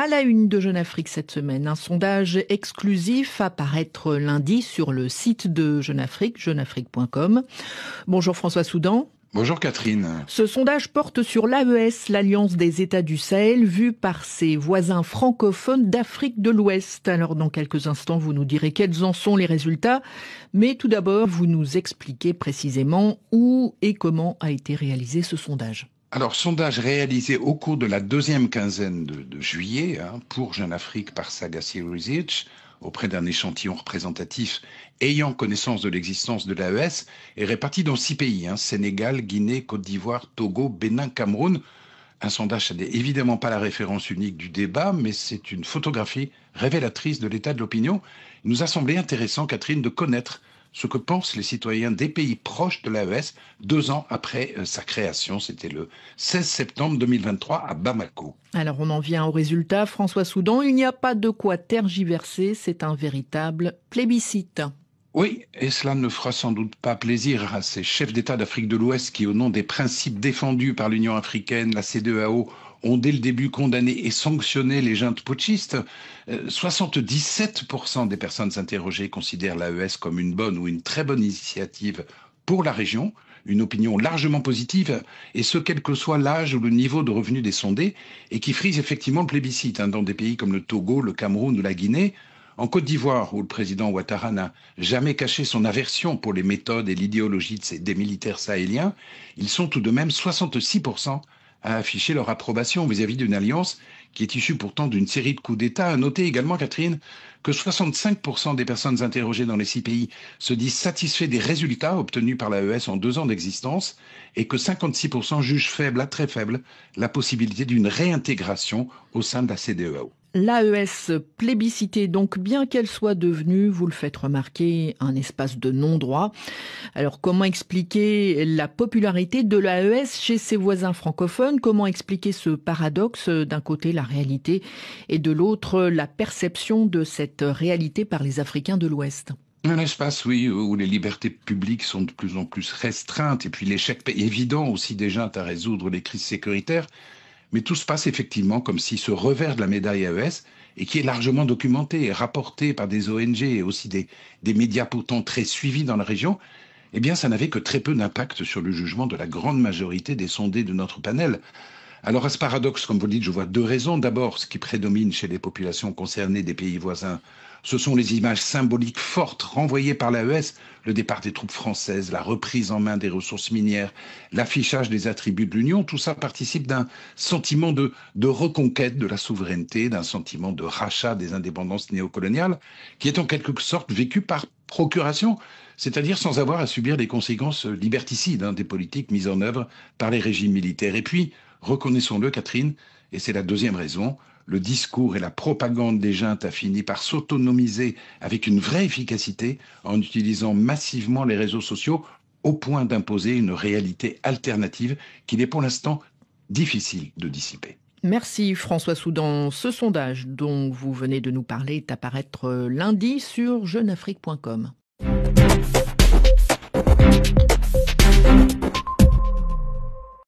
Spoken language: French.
À la une de Jeune Afrique cette semaine, un sondage exclusif à paraître lundi sur le site de Jeune Afrique, jeuneafrique.com. Bonjour François Soudan. Bonjour Catherine. Ce sondage porte sur l'AES, l'Alliance des États du Sahel, vue par ses voisins francophones d'Afrique de l'Ouest. Alors dans quelques instants, vous nous direz quels en sont les résultats. Mais tout d'abord, vous nous expliquez précisément où et comment a été réalisé ce sondage. Alors, sondage réalisé au cours de la deuxième quinzaine de juillet pour Jeune Afrique par Sagacity Research, auprès d'un échantillon représentatif ayant connaissance de l'existence de l'AES, est réparti dans 6 pays, Sénégal, Guinée, Côte d'Ivoire, Togo, Bénin, Cameroun. Un sondage, ce n'est évidemment pas la référence unique du débat, mais c'est une photographie révélatrice de l'état de l'opinion. Il nous a semblé intéressant, Catherine, de connaître ce que pensent les citoyens des pays proches de l'AES 2 ans après sa création. C'était le 16 septembre 2023 à Bamako. Alors on en vient au résultat. François Soudan, il n'y a pas de quoi tergiverser, c'est un véritable plébiscite. Oui, et cela ne fera sans doute pas plaisir à ces chefs d'État d'Afrique de l'Ouest qui, au nom des principes défendus par l'Union africaine, la CEDEAO, ont dès le début condamné et sanctionné les juntes putschistes. 77% des personnes interrogées considèrent l'AES comme une bonne ou une très bonne initiative pour la région, une opinion largement positive, et ce quel que soit l'âge ou le niveau de revenu des sondés, et qui frise effectivement le plébiscite dans des pays comme le Togo, le Cameroun ou la Guinée. En Côte d'Ivoire, où le président Ouattara n'a jamais caché son aversion pour les méthodes et l'idéologie des militaires sahéliens, ils sont tout de même 66% à afficher leur approbation vis-à-vis d'une alliance qui est issue pourtant d'une série de coups d'État. À noter également, Catherine, que 65% des personnes interrogées dans les 6 pays se disent satisfaits des résultats obtenus par l'AES en 2 ans d'existence et que 56% jugent faible à très faible la possibilité d'une réintégration au sein de la CEDEAO. L'AES plébiscitée, donc bien qu'elle soit devenue, vous le faites remarquer, un espace de non-droit. Alors comment expliquer la popularité de l'AES chez ses voisins francophones? Comment expliquer ce paradoxe, d'un côté la réalité et de l'autre la perception de cette réalité par les Africains de l'Ouest? Un espace, oui, où les libertés publiques sont de plus en plus restreintes et puis l'échec évident aussi des juntes à résoudre les crises sécuritaires. Mais tout se passe effectivement comme si ce revers de la médaille AES, et qui est largement documenté et rapporté par des ONG et aussi des médias pourtant très suivis dans la région, eh bien ça n'avait que très peu d'impact sur le jugement de la grande majorité des sondés de notre panel. Alors à ce paradoxe, comme vous le dites, je vois 2 raisons. D'abord, ce qui prédomine chez les populations concernées des pays voisins, ce sont les images symboliques fortes renvoyées par l'AES, le départ des troupes françaises, la reprise en main des ressources minières, l'affichage des attributs de l'Union. Tout ça participe d'un sentiment de reconquête de la souveraineté, d'un sentiment de rachat des indépendances néocoloniales, qui est en quelque sorte vécu par procuration, c'est-à-dire sans avoir à subir les conséquences liberticides des politiques mises en œuvre par les régimes militaires. Et puis, reconnaissons-le, Catherine, et c'est la deuxième raison, le discours et la propagande des juntes a fini par s'autonomiser avec une vraie efficacité en utilisant massivement les réseaux sociaux au point d'imposer une réalité alternative qu'il est pour l'instant difficile de dissiper. Merci François Soudan. Ce sondage dont vous venez de nous parler est à paraître lundi sur jeuneafrique.com.